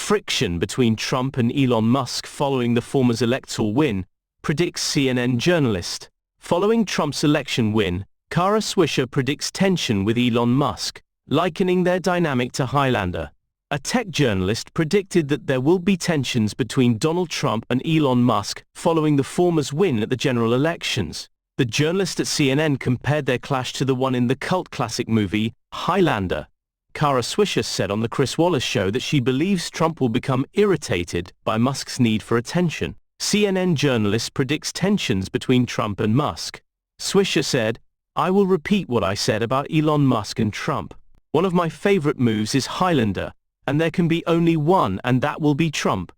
friction between Trump and Elon Musk following the former's electoral win, predicts CNN journalist. Following Trump's election win, Kara Swisher predicts tension with Elon Musk, likening their dynamic to Highlander. A tech journalist predicted that there will be tensions between Donald Trump and Elon Musk following the former's win at the general elections. The journalist at CNN compared their clash to the one in the cult classic movie, Highlander. Kara Swisher said on the Chris Wallace Show that she believes Trump will become irritated by Musk's need for attention. CNN journalist predicts tensions between Trump and Musk. Swisher said, "I will repeat what I said about Elon Musk and Trump. One of my favorite moves is Highlander, and there can be only one, and that will be Trump.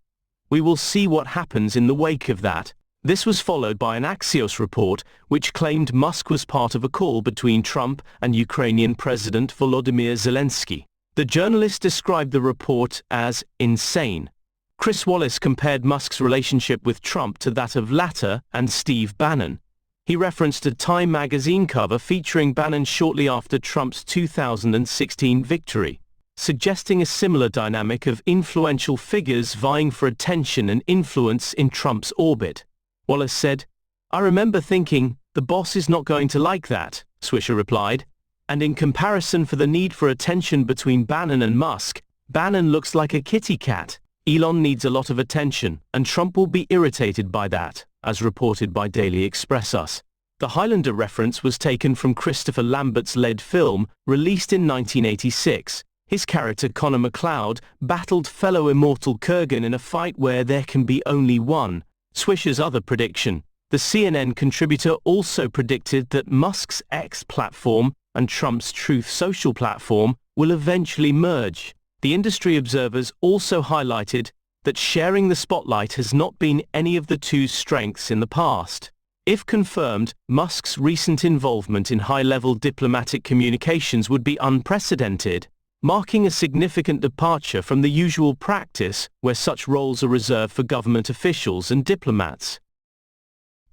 We will see what happens in the wake of that." This was followed by an Axios report which claimed Musk was part of a call between Trump and Ukrainian President Volodymyr Zelensky. The journalist described the report as insane. Chris Wallace compared Musk's relationship with Trump to that of Latta and Steve Bannon. He referenced a Time magazine cover featuring Bannon shortly after Trump's 2016 victory, suggesting a similar dynamic of influential figures vying for attention and influence in Trump's orbit. Wallace said, "I remember thinking, the boss is not going to like that," Swisher replied. And in comparison for the need for attention between Bannon and Musk, Bannon looks like a kitty cat. Elon needs a lot of attention, and Trump will be irritated by that, as reported by Daily Express Us. The Highlander reference was taken from Christopher Lambert's lead film, released in 1986. His character Connor MacLeod battled fellow immortal Kurgan in a fight where there can be only one. Swisher's other prediction. The CNN contributor also predicted that Musk's X platform and Trump's Truth Social platform will eventually merge. The industry observers also highlighted that sharing the spotlight has not been any of the two's strengths in the past. If confirmed, Musk's recent involvement in high-level diplomatic communications would be unprecedented, marking a significant departure from the usual practice where such roles are reserved for government officials and diplomats.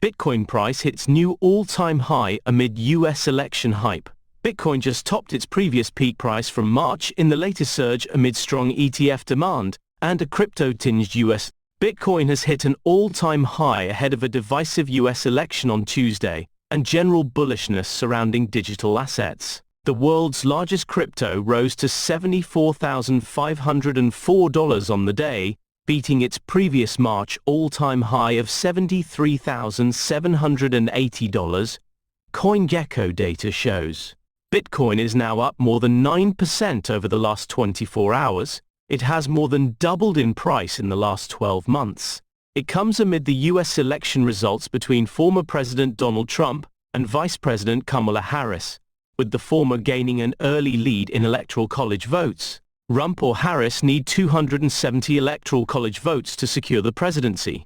Bitcoin price hits new all-time high amid U.S. election hype. Bitcoin just topped its previous peak price from March in the latest surge amid strong ETF demand and a crypto-tinged U.S. Bitcoin has hit an all-time high ahead of a divisive U.S. election on Tuesday and general bullishness surrounding digital assets. The world's largest crypto rose to $74,504 on the day, beating its previous March all-time high of $73,780. CoinGecko data shows Bitcoin is now up more than 9% over the last 24 hours. It has more than doubled in price in the last 12 months. It comes amid the U.S. election results between former President Donald Trump and Vice President Kamala Harris, with the former gaining an early lead in Electoral College votes. Trump or Harris need 270 Electoral College votes to secure the presidency.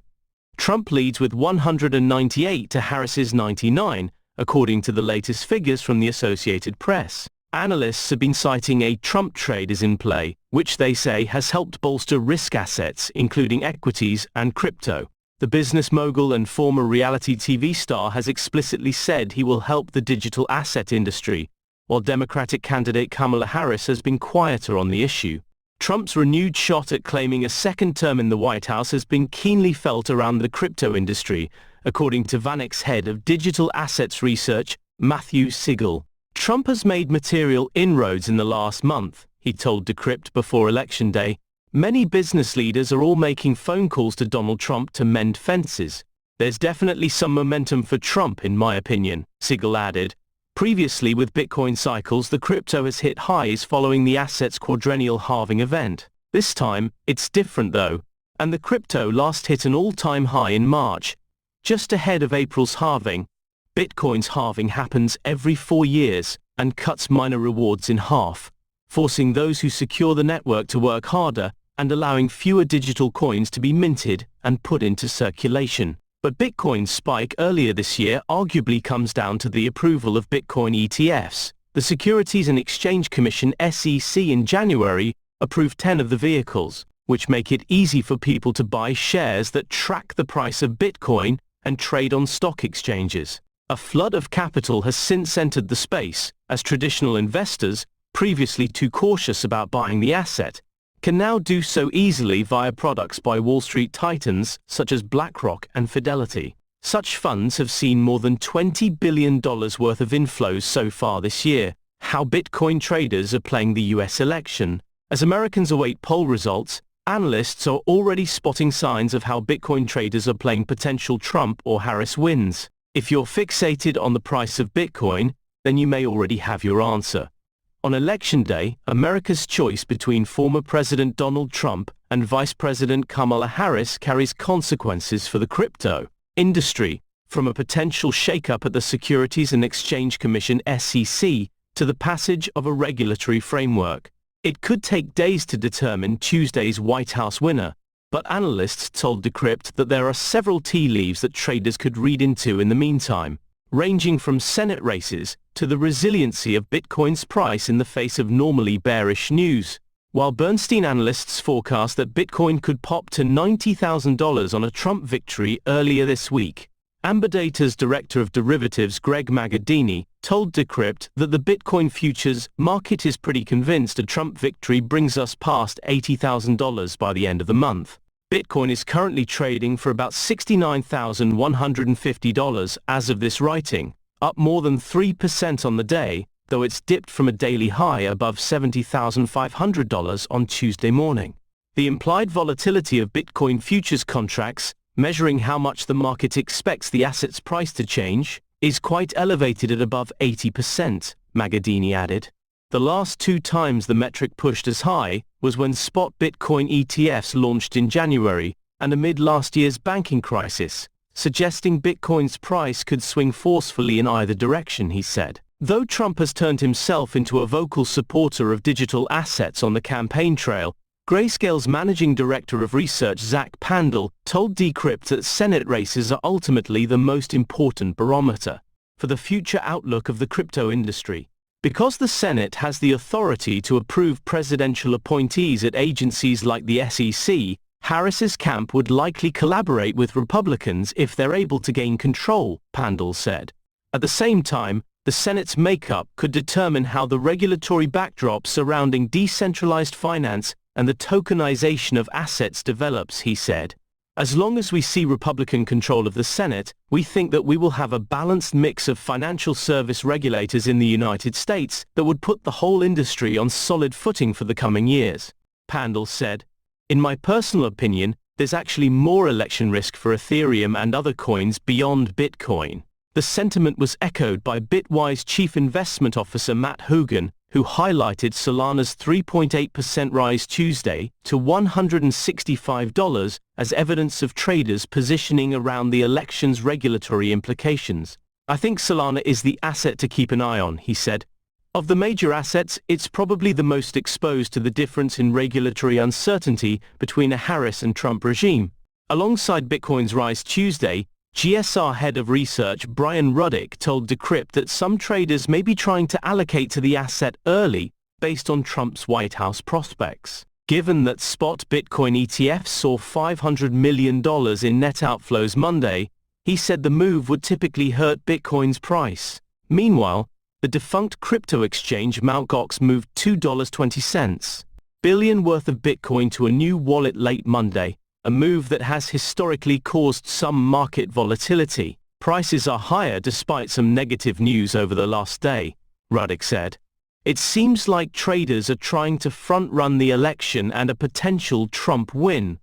Trump leads with 198 to Harris's 99, according to the latest figures from the Associated Press. Analysts have been citing a Trump trade is in play, which they say has helped bolster risk assets, including equities and crypto. The business mogul and former reality TV star has explicitly said he will help the digital asset industry, while Democratic candidate Kamala Harris has been quieter on the issue. Trump's renewed shot at claiming a second term in the White House has been keenly felt around the crypto industry, according to VanEck's head of digital assets research, Matthew Siegel. Trump has made material inroads in the last month, he told Decrypt before Election Day. Many business leaders are all making phone calls to Donald Trump to mend fences. There's definitely some momentum for Trump in my opinion, Siegel added. Previously with Bitcoin cycles, the crypto has hit highs following the asset's quadrennial halving event. This time, it's different though, and the crypto last hit an all-time high in March, just ahead of April's halving. Bitcoin's halving happens every 4 years and cuts miner rewards in half, forcing those who secure the network to work harder and allowing fewer digital coins to be minted and put into circulation. But Bitcoin's spike earlier this year arguably comes down to the approval of Bitcoin ETFs. The Securities and Exchange Commission (SEC) in January approved 10 of the vehicles, which make it easy for people to buy shares that track the price of Bitcoin and trade on stock exchanges. A flood of capital has since entered the space, as traditional investors, previously too cautious about buying the asset, can now do so easily via products by Wall Street titans such as BlackRock and Fidelity. Such funds have seen more than $20 billion worth of inflows so far this year. How Bitcoin traders are playing the US election. As Americans await poll results, analysts are already spotting signs of how Bitcoin traders are playing potential Trump or Harris wins. If you're fixated on the price of Bitcoin, then you may already have your answer. On Election Day, America's choice between former President Donald Trump and Vice President Kamala Harris carries consequences for the crypto industry, from a potential shakeup at the Securities and Exchange Commission (SEC) to the passage of a regulatory framework. It could take days to determine Tuesday's White House winner, but analysts told Decrypt that there are several tea leaves that traders could read into in the meantime, ranging from Senate races to the resiliency of Bitcoin's price in the face of normally bearish news. While Bernstein analysts forecast that Bitcoin could pop to $90,000 on a Trump victory earlier this week, Amberdata's director of derivatives Greg Magadini told Decrypt that the Bitcoin futures market is pretty convinced a Trump victory brings us past $80,000 by the end of the month. Bitcoin is currently trading for about $69,150 as of this writing, up more than 3% on the day, though it's dipped from a daily high above $70,500 on Tuesday morning. The implied volatility of Bitcoin futures contracts, measuring how much the market expects the asset's price to change, is quite elevated at above 80%, Magadini added. The last two times the metric pushed as high was when spot Bitcoin ETFs launched in January and amid last year's banking crisis, suggesting Bitcoin's price could swing forcefully in either direction, he said. Though Trump has turned himself into a vocal supporter of digital assets on the campaign trail, Grayscale's managing director of research Zach Pandal told Decrypt that Senate races are ultimately the most important barometer for the future outlook of the crypto industry. Because the Senate has the authority to approve presidential appointees at agencies like the SEC, Harris's camp would likely collaborate with Republicans if they're able to gain control, Pandal said. At the same time, the Senate's makeup could determine how the regulatory backdrop surrounding decentralized finance and the tokenization of assets develops, he said. As long as we see Republican control of the Senate, we think that we will have a balanced mix of financial service regulators in the United States that would put the whole industry on solid footing for the coming years. Pandal said, "In my personal opinion, there's actually more election risk for Ethereum and other coins beyond Bitcoin." The sentiment was echoed by Bitwise Chief Investment Officer Matt Hougan, who highlighted Solana's 3.8% rise Tuesday to $165 as evidence of traders positioning around the election's regulatory implications. "I think Solana is the asset to keep an eye on," he said. "Of the major assets, it's probably the most exposed to the difference in regulatory uncertainty between a Harris and Trump regime." Alongside Bitcoin's rise Tuesday, GSR head of research Brian Ruddick told Decrypt that some traders may be trying to allocate to the asset early based on Trump's White House prospects. Given that spot Bitcoin ETFs saw $500 million in net outflows Monday, he said the move would typically hurt Bitcoin's price. Meanwhile, the defunct crypto exchange Mt. Gox moved $2.20 billion worth of Bitcoin to a new wallet late Monday, a move that has historically caused some market volatility. "Prices are higher despite some negative news over the last day," Ruddick said. "It seems like traders are trying to front-run the election and a potential Trump win."